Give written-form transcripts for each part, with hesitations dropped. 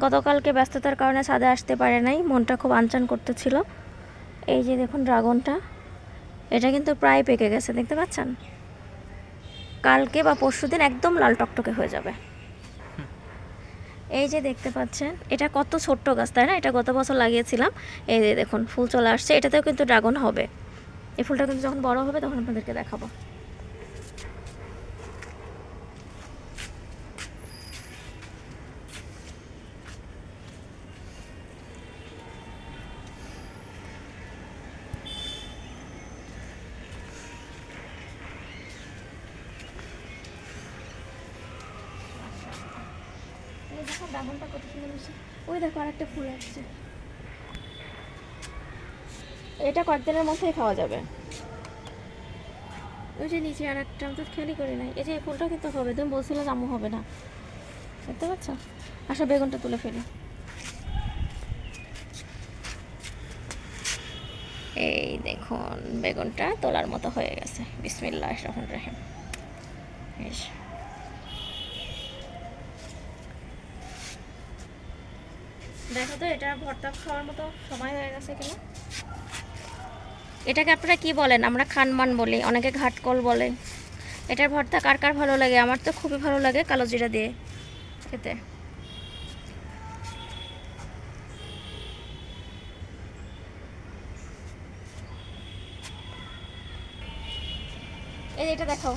গতকালকে ব্যস্ততার কারণে ছাদে আসতে পারে নাই, মনটা খুব আনচান করতেছিল। এই যে দেখুন ড্রাগনটা, এটা কিন্তু প্রায় পেকে গেছে, দেখতে পাচ্ছেন? কালকে বা পরশুদিন একদম লাল টকটকে হয়ে যাবে। এই যে দেখতে পাচ্ছেন, এটা কত ছোট্ট গাছ, তাই না? এটা গত বছর লাগিয়েছিলাম। এই যে দেখুন ফুল চলে আসছে, এটাতেও কিন্তু ড্রাগন হবে। এই ফুলটা কিন্তু যখন বড় হবে তখন আপনাদেরকে দেখাবো। এই দেখো ড্রাগনটা কত সুন্দর মিশে। ওই দেখো আরেকটা ফুল আসছে, এটা কয়েকদিনের মধ্যেই খাওয়া যাবে। ওই যে নিচে আর একটা, আমি তো খেয়ালই করি নাই। এই যে এই ফুলটা কিন্তু হবে, তুমি বলছিলে জামু হবে না, দেখতে পাচ্ছ? আসো বেগুনটা তুলে ফেলি। এই দেখুন বেগুনটা তোলার মতো হয়ে গেছে। বিসমিল্লাহির রহমানির রহিম। দেখো তো এটা ভর্তা খাওয়ার মতো সময় হয়ে গেছে কিনা। এটাকে আপনারা কি বলেন? আমরা খানমান বলি, অনেকে ঘাটকল বলে। এটার ভর্তা কার কার ভালো লাগে? আমার তো খুবই ভালো লাগে কালো জিরা দিয়ে খেতে। এই এটা দেখাও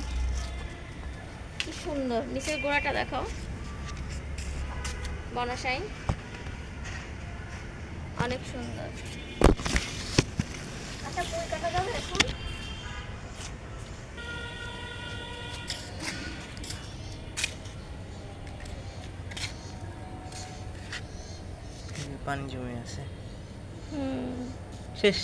কি সুন্দর, নিচের গোড়াটা দেখাও, বনসাই অনেক সুন্দর। আচ্ছা ফুল কাটা যাবে এখন? পানি জমে আছে। হুম শেষ।